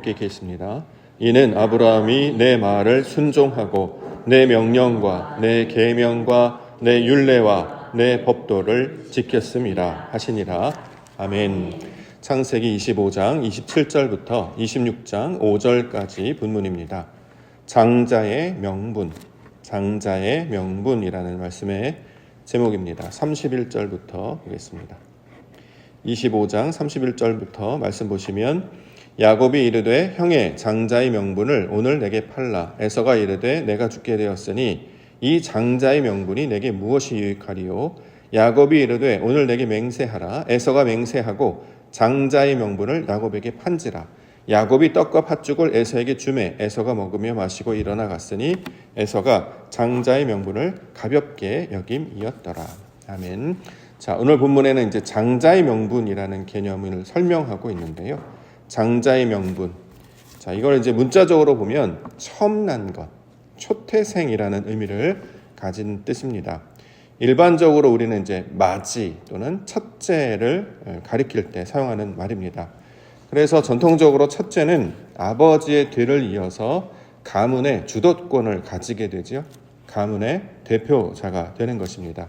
함께 읽겠습니다. 이는 아브라함이 내 말을 순종하고 내 명령과 내 계명과 내 율례와 내 법도를 지켰음이라 하시니라. 아멘. 창세기 25장 27절부터 26장 5절까지 본문입니다. 장자의 명분, 장자의 명분이라는 말씀의 제목입니다. 31절부터 보겠습니다. 25장 31절부터 말씀 보시면, 야곱이 이르되 형의 장자의 명분을 오늘 내게 팔라. 에서가 이르되 내가 죽게 되었으니 이 장자의 명분이 내게 무엇이 유익하리요? 야곱이 이르되 오늘 내게 맹세하라. 에서가 맹세하고 장자의 명분을 야곱에게 판지라. 야곱이 떡과 팥죽을 에서에게 주매 에서가 먹으며 마시고 일어나 갔으니 에서가 장자의 명분을 가볍게 여김이었더라. 아멘. 자, 오늘 본문에는 이제 장자의 명분이라는 개념을 설명하고 있는데요. 장자의 명분. 자, 이걸 이제 문자적으로 보면 처음 난 것, 초태생이라는 의미를 가진 뜻입니다. 일반적으로 우리는 이제 맞이 또는 첫째를 가리킬 때 사용하는 말입니다. 그래서 전통적으로 첫째는 아버지의 뒤를 이어서 가문의 주도권을 가지게 되죠. 가문의 대표자가 되는 것입니다.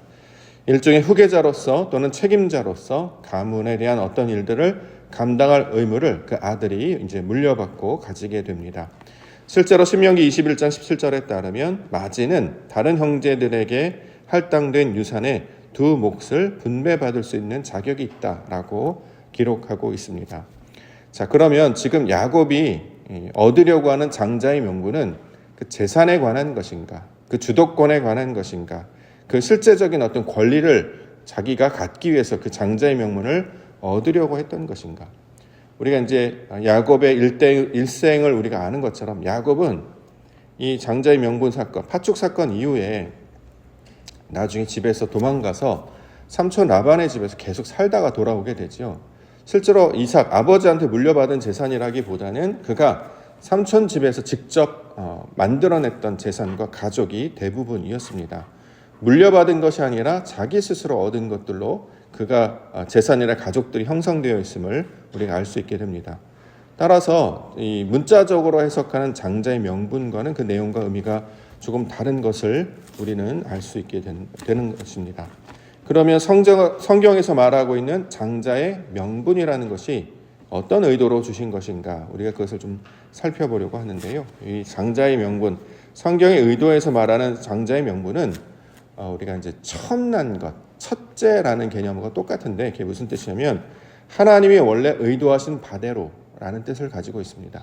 일종의 후계자로서 또는 책임자로서 가문에 대한 어떤 일들을 감당할 의무를 그 아들이 이제 물려받고 가지게 됩니다. 실제로 신명기 21장 17절에 따르면 마지는 다른 형제들에게 할당된 유산의 두 몫을 분배받을 수 있는 자격이 있다라고 기록하고 있습니다. 자, 그러면 지금 야곱이 얻으려고 하는 장자의 명분은 그 재산에 관한 것인가, 그 주도권에 관한 것인가, 그 실제적인 어떤 권리를 자기가 갖기 위해서 그 장자의 명분을 얻으려고 했던 것인가? 우리가 이제 야곱의 일생을 우리가 아는 것처럼 야곱은 이 장자의 명분 사건, 팥죽 사건 이후에 나중에 집에서 도망가서 삼촌 라반의 집에서 계속 살다가 돌아오게 되죠. 실제로 이삭, 아버지한테 물려받은 재산이라기보다는 그가 삼촌 집에서 직접 만들어냈던 재산과 가족이 대부분이었습니다. 물려받은 것이 아니라 자기 스스로 얻은 것들로 그가 재산이나 가족들이 형성되어 있음을 우리가 알 수 있게 됩니다. 따라서 이 문자적으로 해석하는 장자의 명분과는 그 내용과 의미가 조금 다른 것을 우리는 알 수 있게 되는 것입니다. 그러면 성경에서 말하고 있는 장자의 명분이라는 것이 어떤 의도로 주신 것인가, 우리가 그것을 좀 살펴보려고 하는데요. 이 장자의 명분, 성경의 의도에서 말하는 장자의 명분은 우리가 이제 처음 난 것, 첫째라는 개념과 똑같은데, 그게 무슨 뜻이냐면 하나님이 원래 의도하신 바대로라는 뜻을 가지고 있습니다.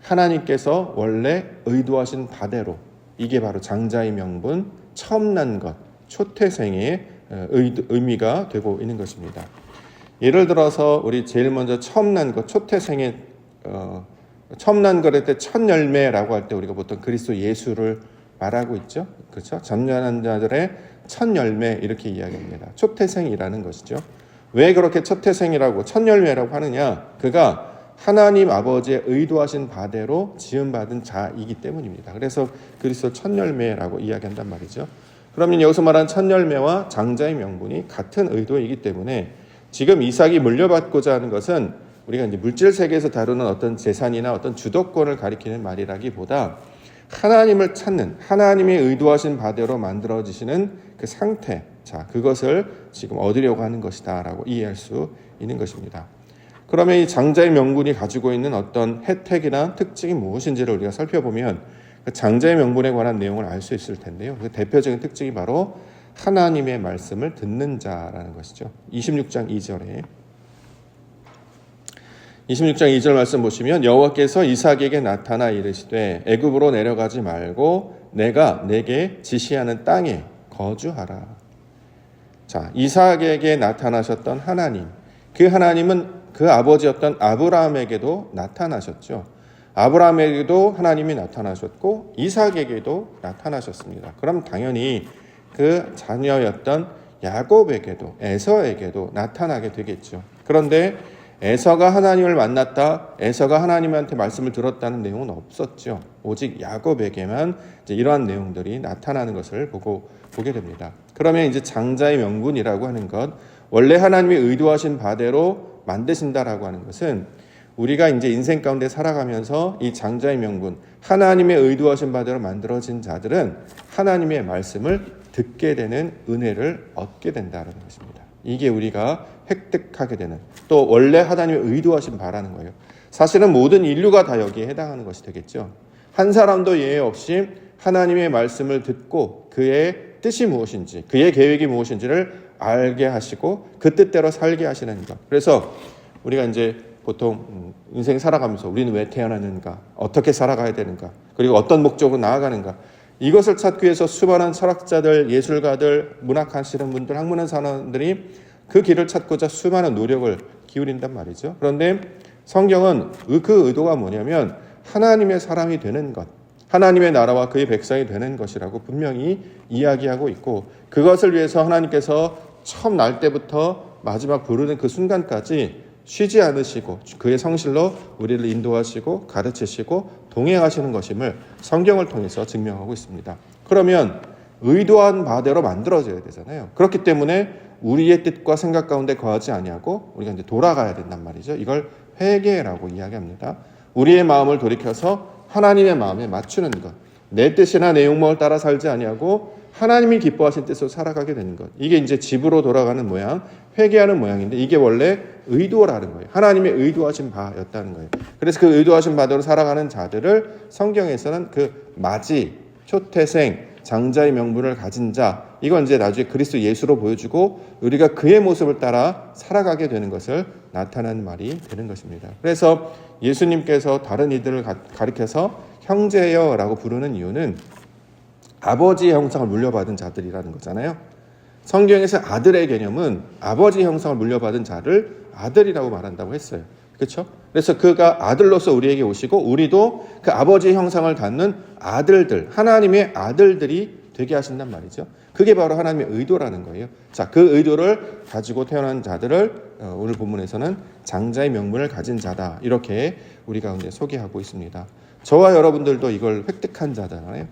하나님께서 원래 의도하신 바대로, 이게 바로 장자의 명분, 처음 난 것, 초태생의 의미가 되고 있는 것입니다. 예를 들어서 우리 제일 먼저 처음 난 것, 초태생의 처음 난 것에 때 첫 열매라고 할 때 우리가 보통 그리스도 예수를 말하고 있죠. 그렇죠? 잠잠한 자들의 첫 열매 이렇게 이야기합니다. 초태생이라는 것이죠. 왜 그렇게 초태생이라고 첫 열매라고 하느냐? 그가 하나님 아버지의 의도하신 바대로 지음받은 자이기 때문입니다. 그래서 그리스도 첫 열매라고 이야기한단 말이죠. 그러면 여기서 말한 첫 열매와 장자의 명분이 같은 의도이기 때문에 지금 이삭이 물려받고자 하는 것은 우리가 이제 물질 세계에서 다루는 어떤 재산이나 어떤 주도권을 가리키는 말이라기보다 하나님을 찾는, 하나님이 의도하신 바대로 만들어지시는 그 상태, 자, 그것을 지금 얻으려고 하는 것이다라고 이해할 수 있는 것입니다. 그러면 이 장자의 명분이 가지고 있는 어떤 혜택이나 특징이 무엇인지를 우리가 살펴보면 그 장자의 명분에 관한 내용을 알 수 있을 텐데요. 그 대표적인 특징이 바로 하나님의 말씀을 듣는 자라는 것이죠. 26장 2절 말씀 보시면, 여호와께서 이삭에게 나타나 이르시되 애굽으로 내려가지 말고 내가 내게 지시하는 땅에 거주하라. 자, 이삭에게 나타나셨던 하나님, 그 하나님은 그 아버지였던 아브라함에게도 나타나셨죠. 아브라함에게도 하나님이 나타나셨고 이삭에게도 나타나셨습니다. 그럼 당연히 그 자녀였던 야곱에게도, 에서에게도 나타나게 되겠죠. 그런데 에서가 하나님을 만났다, 에서가 하나님한테 말씀을 들었다는 내용은 없었죠. 오직 야곱에게만 이제 이러한 내용들이 나타나는 것을 보게 됩니다. 그러면 이제 장자의 명분이라고 하는 것, 원래 하나님이 의도하신 바대로 만드신다라고 하는 것은 우리가 이제 인생 가운데 살아가면서 이 장자의 명분, 하나님의 의도하신 바대로 만들어진 자들은 하나님의 말씀을 듣게 되는 은혜를 얻게 된다는 것입니다. 이게 우리가 획득하게 되는, 또 원래 하나님의 의도하신 바라는 거예요. 사실은 모든 인류가 다 여기에 해당하는 것이 되겠죠. 한 사람도 예외 없이 하나님의 말씀을 듣고 그의 뜻이 무엇인지, 그의 계획이 무엇인지를 알게 하시고 그 뜻대로 살게 하시는 것. 그래서 우리가 이제 보통 인생 살아가면서 우리는 왜 태어났는가, 어떻게 살아가야 되는가, 그리고 어떤 목적으로 나아가는가, 이것을 찾기 위해서 수많은 철학자들, 예술가들, 문학하시는 분들, 학문하는 사람들이 그 길을 찾고자 수많은 노력을 기울인단 말이죠. 그런데 성경은 그 의도가 뭐냐면 하나님의 사람이 되는 것, 하나님의 나라와 그의 백성이 되는 것이라고 분명히 이야기하고 있고, 그것을 위해서 하나님께서 처음 날 때부터 마지막 부르는 그 순간까지 쉬지 않으시고 그의 성실로 우리를 인도하시고 가르치시고 동행하시는 것임을 성경을 통해서 증명하고 있습니다. 그러면 의도한 바대로 만들어져야 되잖아요. 그렇기 때문에 우리의 뜻과 생각 가운데 거하지 아니하고 우리가 이제 돌아가야 된단 말이죠. 이걸 회개라고 이야기합니다. 우리의 마음을 돌이켜서 하나님의 마음에 맞추는 것, 내 뜻이나 내 욕망을 따라 살지 아니하고 하나님이 기뻐하신 뜻으로 살아가게 되는 것, 이게 이제 집으로 돌아가는 모양, 회개하는 모양인데 이게 원래 의도라는 거예요. 하나님의 의도하신 바였다는 거예요. 그래서 그 의도하신 바대로 살아가는 자들을 성경에서는 그 마지, 초태생, 장자의 명분을 가진 자, 이건 이제 나중에 그리스도 예수로 보여주고 우리가 그의 모습을 따라 살아가게 되는 것을 나타내는 말이 되는 것입니다. 그래서 예수님께서 다른 이들을 가리켜서 형제여라고 부르는 이유는 아버지의 형상을 물려받은 자들이라는 거잖아요. 성경에서 아들의 개념은 아버지의 형상을 물려받은 자를 아들이라고 말한다고 했어요. 그렇죠? 그래서 그가 아들로서 우리에게 오시고 우리도 그 아버지의 형상을 갖는 아들들, 하나님의 아들들이 되게 하신단 말이죠. 그게 바로 하나님의 의도라는 거예요. 자, 그 의도를 가지고 태어난 자들을 오늘 본문에서는 장자의 명분을 가진 자다, 이렇게 우리 가운데 소개하고 있습니다. 저와 여러분들도 이걸 획득한 자잖아요.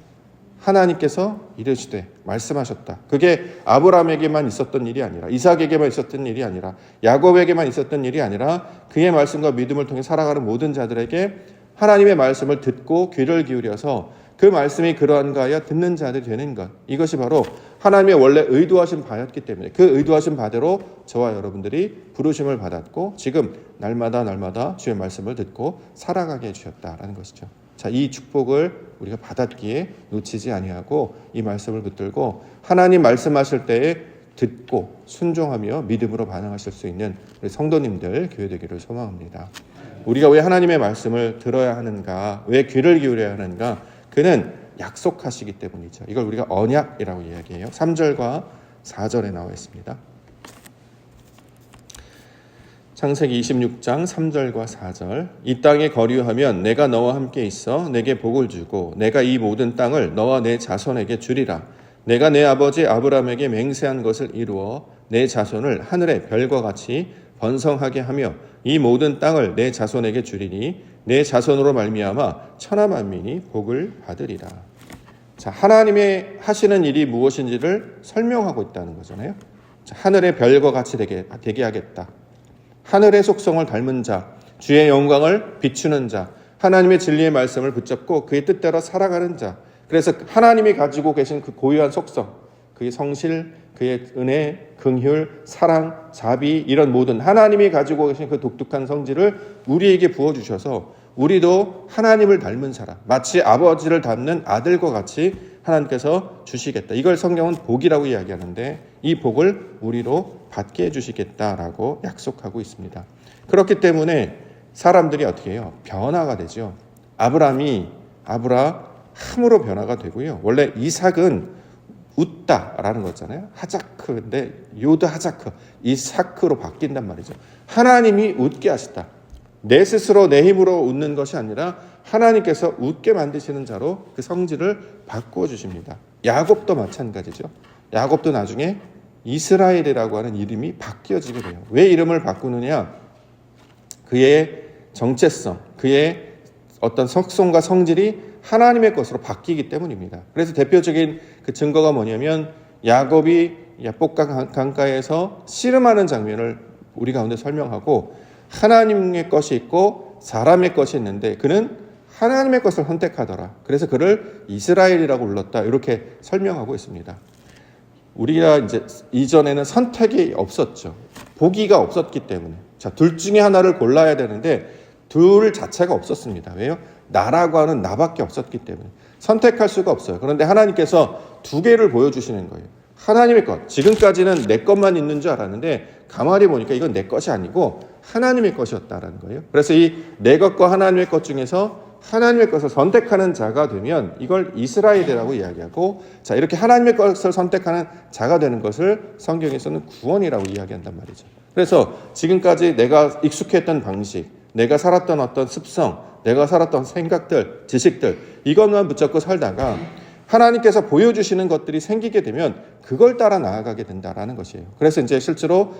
하나님께서 이르시되 말씀하셨다. 그게 아브라함에게만 있었던 일이 아니라, 이삭에게만 있었던 일이 아니라, 야곱에게만 있었던 일이 아니라 그의 말씀과 믿음을 통해 살아가는 모든 자들에게 하나님의 말씀을 듣고 귀를 기울여서 그 말씀이 그러한가 하여 듣는 자들이 되는 것, 이것이 바로 하나님의 원래 의도하신 바였기 때문에 그 의도하신 바대로 저와 여러분들이 부르심을 받았고 지금 날마다 주의 말씀을 듣고 살아가게 해주셨다라는 것이죠. 자, 이 축복을 우리가 받았기에 놓치지 아니하고 이 말씀을 붙들고 하나님 말씀하실 때에 듣고 순종하며 믿음으로 반응하실 수 있는 우리 성도님들 교회 되기를 소망합니다. 우리가 왜 하나님의 말씀을 들어야 하는가, 왜 귀를 기울여야 하는가, 그는 약속하시기 때문이죠. 이걸 우리가 언약이라고 이야기해요. 3절과 4절에 나와 있습니다. 창세기 26장 3절과 4절. 이 땅에 거류하면 내가 너와 함께 있어 내게 복을 주고 내가 이 모든 땅을 너와 내 자손에게 주리라. 내가 내 아버지 아브라함에게 맹세한 것을 이루어 내 자손을 하늘의 별과 같이 번성하게 하며 이 모든 땅을 내 자손에게 주리니 내 자손으로 말미암아 천하 만민이 복을 받으리라. 자, 하나님의 하시는 일이 무엇인지를 설명하고 있다는 거잖아요. 자, 하늘의 별과 같이 되게 하겠다. 하늘의 속성을 닮은 자, 주의 영광을 비추는 자, 하나님의 진리의 말씀을 붙잡고 그의 뜻대로 살아가는 자. 그래서 하나님이 가지고 계신 그 고유한 속성, 그의 성실, 그의 은혜, 긍휼, 사랑, 자비, 이런 모든 하나님이 가지고 계신 그 독특한 성질을 우리에게 부어주셔서 우리도 하나님을 닮은 사람, 마치 아버지를 닮는 아들과 같이 하나님께서 주시겠다. 이걸 성경은 복이라고 이야기하는데 이 복을 우리로 받게 해주시겠다라고 약속하고 있습니다. 그렇기 때문에 사람들이 어떻게 해요? 변화가 되죠. 아브라함으로 변화가 되고요. 원래 이삭은 웃다라는 거잖아요. 하자크인데 요드 하자크, 이사크로 바뀐단 말이죠. 하나님이 웃게 하시다. 내 스스로 내 힘으로 웃는 것이 아니라 하나님께서 웃게 만드시는 자로 그 성질을 바꾸어 주십니다. 야곱도 마찬가지죠. 야곱도 나중에 이스라엘이라고 하는 이름이 바뀌어지게 돼요. 왜 이름을 바꾸느냐? 그의 정체성, 그의 어떤 속성과 성질이 하나님의 것으로 바뀌기 때문입니다. 그래서 대표적인 그 증거가 뭐냐면 야곱이 야복강 강가에서 씨름하는 장면을 우리 가운데 설명하고 하나님의 것이 있고 사람의 것이 있는데 그는 하나님의 것을 선택하더라. 그래서 그를 이스라엘이라고 불렀다. 이렇게 설명하고 있습니다. 우리가 이제 이전에는 선택이 없었죠. 보기가 없었기 때문에. 자, 둘 중에 하나를 골라야 되는데 둘 자체가 없었습니다. 왜요? 나라고 하는 나밖에 없었기 때문에. 선택할 수가 없어요. 그런데 하나님께서 두 개를 보여주시는 거예요. 하나님의 것. 지금까지는 내 것만 있는 줄 알았는데 가만히 보니까 이건 내 것이 아니고 하나님의 것이었다라는 거예요. 그래서 이 내 것과 하나님의 것 중에서 하나님의 것을 선택하는 자가 되면 이걸 이스라엘이라고 이야기하고, 자, 이렇게 하나님의 것을 선택하는 자가 되는 것을 성경에서는 구원이라고 이야기한단 말이죠. 그래서 지금까지 내가 익숙했던 방식, 내가 살았던 어떤 습성, 내가 살았던 생각들, 지식들, 이것만 붙잡고 살다가 하나님께서 보여주시는 것들이 생기게 되면 그걸 따라 나아가게 된다라는 것이에요. 그래서 이제 실제로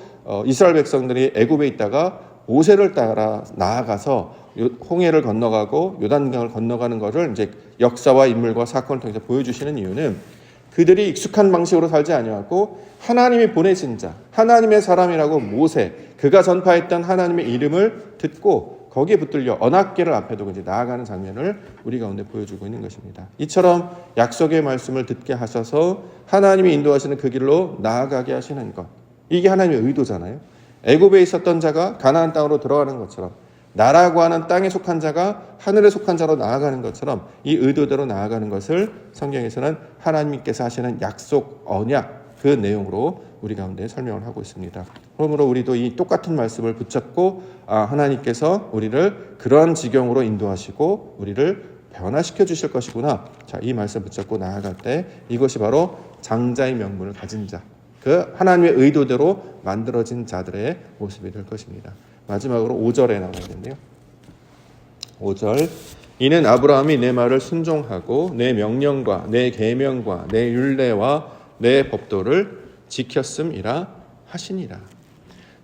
이스라엘 백성들이 애굽에 있다가 모세를 따라 나아가서 홍해를 건너가고 요단강을 건너가는 것을 이제 역사와 인물과 사건을 통해서 보여주시는 이유는 그들이 익숙한 방식으로 살지 아니하고 하나님이 보내신 자, 하나님의 사람이라고 모세, 그가 전파했던 하나님의 이름을 듣고 거기에 붙들려 언약궤를 앞에 두고 이제 나아가는 장면을 우리 가운데 보여주고 있는 것입니다. 이처럼 약속의 말씀을 듣게 하셔서 하나님이 인도하시는 그 길로 나아가게 하시는 것, 이게 하나님의 의도잖아요. 애굽에 있었던 자가 가나안 땅으로 들어가는 것처럼, 나라고 하는 땅에 속한 자가 하늘에 속한 자로 나아가는 것처럼 이 의도대로 나아가는 것을 성경에서는 하나님께서 하시는 약속, 언약, 그 내용으로 우리 가운데 설명을 하고 있습니다. 그러므로 우리도 이 똑같은 말씀을 붙잡고 하나님께서 우리를 그러한 지경으로 인도하시고 우리를 변화시켜 주실 것이구나. 자, 이 말씀 붙잡고 나아갈 때 이것이 바로 장자의 명분을 가진 자, 그 하나님의 의도대로 만들어진 자들의 모습이 될 것입니다. 마지막으로 5절에 나와 있는데요. 5절, 이는 아브라함이 내 말을 순종하고 내 명령과 내 계명과 내 율례와 내 법도를 지켰음이라 하시니라.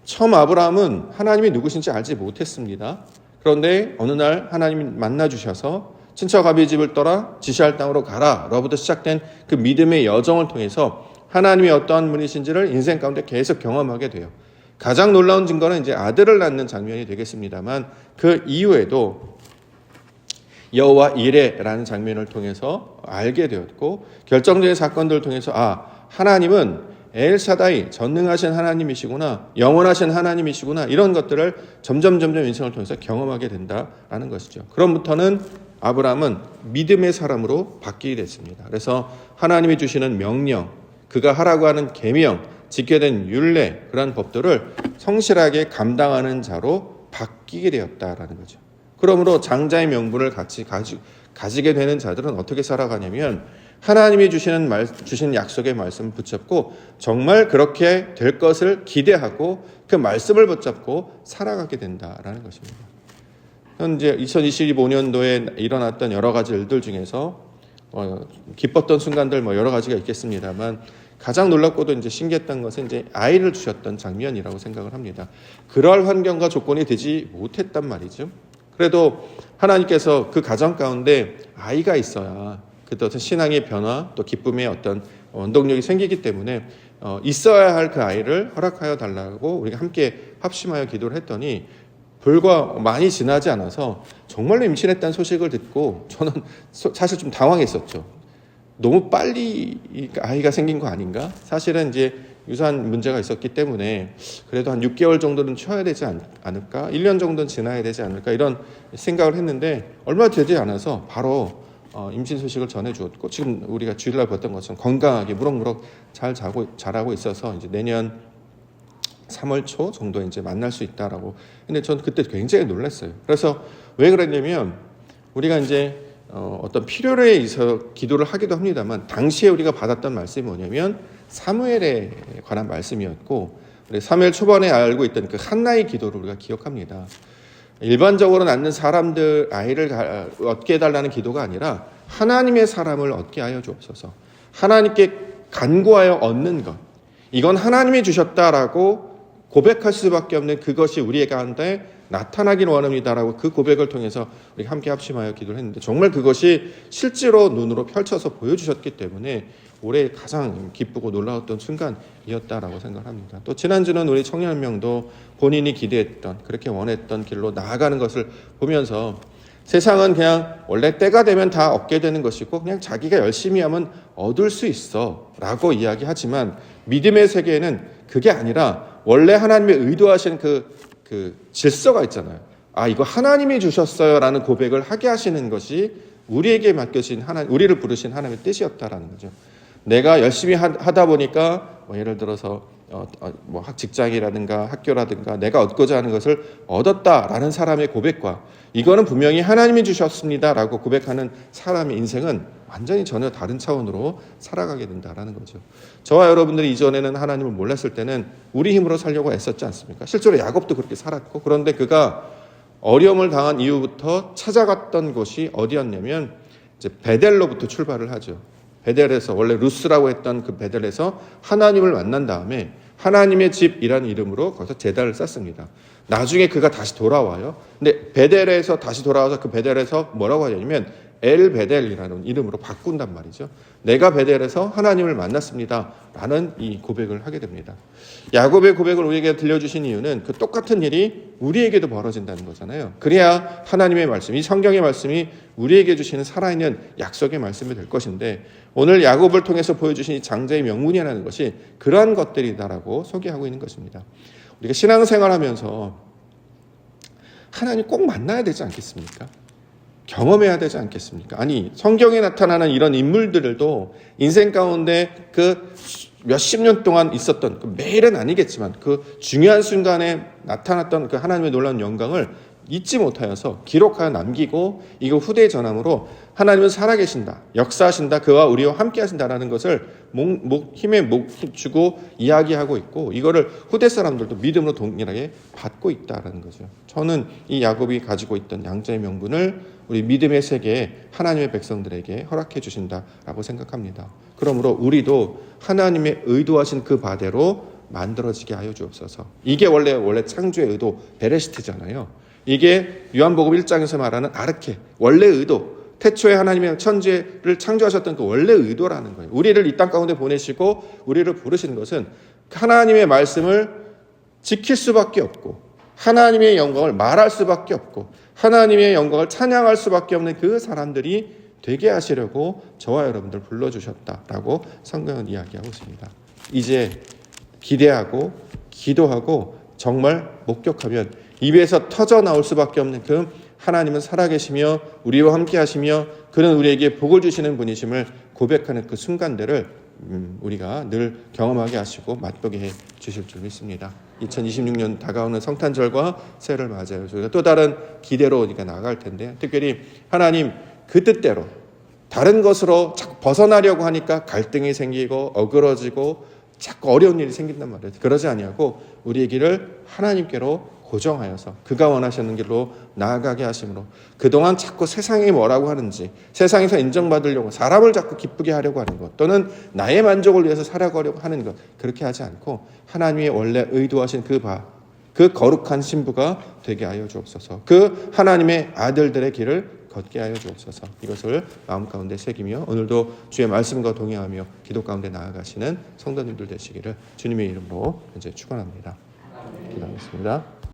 처음 아브라함은 하나님이 누구신지 알지 못했습니다. 그런데 어느 날 하나님이 만나 주셔서 친척 아비 집을 떠나 지시할 땅으로 가라로부터 시작된 그 믿음의 여정을 통해서 하나님이 어떠한 분이신지를 인생 가운데 계속 경험하게 돼요. 가장 놀라운 증거는 이제 아들을 낳는 장면이 되겠습니다만 그 이후에도 여호와 이레라는 장면을 통해서 알게 되었고, 결정적인 사건들을 통해서 하나님은 엘사다이, 전능하신 하나님이시구나, 영원하신 하나님이시구나, 이런 것들을 점점 인생을 통해서 경험하게 된다라는 것이죠. 그럼부터는 아브라함은 믿음의 사람으로 바뀌게 됐습니다. 그래서 하나님이 주시는 명령, 그가 하라고 하는 계명, 지켜야 되는 율례, 그런 법들을 성실하게 감당하는 자로 바뀌게 되었다라는 거죠. 그러므로 장자의 명분을 가지게 되는 자들은 어떻게 살아가냐면 하나님이 주신 약속의 말씀을 붙잡고 정말 그렇게 될 것을 기대하고 그 말씀을 붙잡고 살아가게 된다라는 것입니다. 현재 2025년도에 일어났던 여러 가지 일들 중에서 기뻤던 순간들 여러 가지가 있겠습니다만 가장 놀랍고도 이제 신기했던 것은 이제 아이를 주셨던 장면이라고 생각을 합니다. 그럴 환경과 조건이 되지 못했단 말이죠. 그래도 하나님께서 그 가정 가운데 아이가 있어야 그 어떤 신앙의 변화, 또 기쁨의 어떤 원동력이 생기기 때문에 있어야 할 그 아이를 허락하여 달라고 우리가 함께 합심하여 기도를 했더니 불과 많이 지나지 않아서 정말로 임신했다는 소식을 듣고 저는 사실 좀 당황했었죠. 너무 빨리 아이가 생긴 거 아닌가? 사실은 이제 유산 문제가 있었기 때문에 그래도 한 6개월 정도는 쉬어야 되지 않을까? 1년 정도는 지나야 되지 않을까? 이런 생각을 했는데 얼마 되지 않아서 바로 임신 소식을 전해주었고, 지금 우리가 주일날 봤던 것처럼 건강하게 무럭무럭 잘 자라고 있어서 이제 내년 3월 초 정도에 이제 만날 수 있다라고. 근데 전 그때 굉장히 놀랐어요. 그래서 왜 그랬냐면 우리가 이제 어떤 필요에 있어 기도를 하기도 합니다만 당시에 우리가 받았던 말씀이 뭐냐면 사무엘에 관한 말씀이었고, 우리 사무엘 초반에 알고 있던 그 한나의 기도를 우리가 기억합니다. 일반적으로 낳는 사람들 아이를 얻게 해달라는 기도가 아니라 하나님의 사람을 얻게 하여 주옵소서. 하나님께 간구하여 얻는 것, 이건 하나님이 주셨다라고 고백할 수밖에 없는 그것이 우리 가운데 나타나길 원합니다라고 그 고백을 통해서 우리 함께 합심하여 기도를 했는데 정말 그것이 실제로 눈으로 펼쳐서 보여주셨기 때문에 올해 가장 기쁘고 놀라웠던 순간이었다라고 생각합니다. 또 지난주는 우리 청년 한 명도 본인이 기대했던 그렇게 원했던 길로 나아가는 것을 보면서 세상은 그냥 원래 때가 되면 다 얻게 되는 것이고 그냥 자기가 열심히 하면 얻을 수 있어 라고 이야기하지만 믿음의 세계에는 그게 아니라 원래 하나님의 의도하신 그 질서가 있잖아요. 아, 이거 하나님이 주셨어요 라는 고백을 하게 하시는 것이 우리에게 맡겨진 우리를 부르신 하나님의 뜻이었다라는 거죠. 내가 열심히 하다 보니까 예를 들어서 직장이라든가 학교라든가 내가 얻고자 하는 것을 얻었다라는 사람의 고백과 이거는 분명히 하나님이 주셨습니다라고 고백하는 사람의 인생은 완전히 전혀 다른 차원으로 살아가게 된다라는 거죠. 저와 여러분들이 이전에는 하나님을 몰랐을 때는 우리 힘으로 살려고 애썼지 않습니까? 실제로 야곱도 그렇게 살았고 그런데 그가 어려움을 당한 이후부터 찾아갔던 곳이 어디였냐면 이제 베델로부터 출발을 하죠. 베델에서 원래 루스라고 했던 그 베델에서 하나님을 만난 다음에 하나님의 집이라는 이름으로 거기서 제단을 쌓습니다. 나중에 그가 다시 돌아와요. 근데 베델에서 다시 돌아와서 그 베델에서 뭐라고 하냐면 엘 베델이라는 이름으로 바꾼단 말이죠. 내가 베델에서 하나님을 만났습니다 라는 이 고백을 하게 됩니다. 야곱의 고백을 우리에게 들려주신 이유는 그 똑같은 일이 우리에게도 벌어진다는 거잖아요. 그래야 하나님의 말씀, 이 성경의 말씀이 우리에게 주시는 살아있는 약속의 말씀이 될 것인데 오늘 야곱을 통해서 보여주신 이 장자의 명문이라는 것이 그러한 것들이다라고 소개하고 있는 것입니다. 우리가 신앙생활하면서 하나님 꼭 만나야 되지 않겠습니까? 경험해야 되지 않겠습니까? 아니, 성경에 나타나는 이런 인물들도 인생 가운데 그 몇십 년 동안 있었던 매일은 아니겠지만 그 중요한 순간에 나타났던 그 하나님의 놀라운 영광을 잊지 못하여서 기록하여 남기고 이거 후대에 전함으로 하나님은 살아계신다, 역사하신다, 그와 우리와 함께 하신다라는 것을 힘에 목 주고 이야기하고 있고 이거를 후대 사람들도 믿음으로 동일하게 받고 있다라는 거죠. 저는 이 야곱이 가지고 있던 양자의 명분을 우리 믿음의 세계에 하나님의 백성들에게 허락해 주신다라고 생각합니다. 그러므로 우리도 하나님의 의도하신 그 바대로 만들어지게 하여 주옵소서. 이게 원래 창조의 의도 베레시트잖아요. 이게 요한복음 1장에서 말하는 아르케, 원래 의도, 태초에 하나님의 천지를 창조하셨던 그 원래 의도라는 거예요. 우리를 이 땅 가운데 보내시고 우리를 부르시는 것은 하나님의 말씀을 지킬 수밖에 없고 하나님의 영광을 말할 수밖에 없고 하나님의 영광을 찬양할 수밖에 없는 그 사람들이 되게 하시려고 저와 여러분들 불러주셨다라고 성경은 이야기하고 있습니다. 이제 기대하고 기도하고 정말 목격하면 입에서 터져 나올 수밖에 없는 그 하나님은 살아계시며 우리와 함께 하시며 그는 우리에게 복을 주시는 분이심을 고백하는 그 순간들을 우리가 늘 경험하게 하시고 맛보게 해 주실 줄 믿습니다. 2026년 다가오는 성탄절과 새해를 맞아요. 저희가 또 다른 기대로 우리가 나아갈 텐데 특별히 하나님 그 뜻대로 다른 것으로 자꾸 벗어나려고 하니까 갈등이 생기고 어그러지고 자꾸 어려운 일이 생긴단 말이에요. 그러지 아니하고 우리의 길을 하나님께로 고정하여서 그가 원하시는 길로 나아가게 하심으로 그동안 자꾸 세상이 뭐라고 하는지 세상에서 인정받으려고 사람을 자꾸 기쁘게 하려고 하는 것 또는 나의 만족을 위해서 살아가려고 하는 것 그렇게 하지 않고 하나님이 원래 의도하신 그 거룩한 신부가 되게 하여 주옵소서. 그 하나님의 아들들의 길을 걷게 하여 주옵소서. 이것을 마음 가운데 새기며 오늘도 주의 말씀과 동행하며 기도 가운데 나아가시는 성도님들 되시기를 주님의 이름으로 이제 축원합니다. 기도하겠습니다.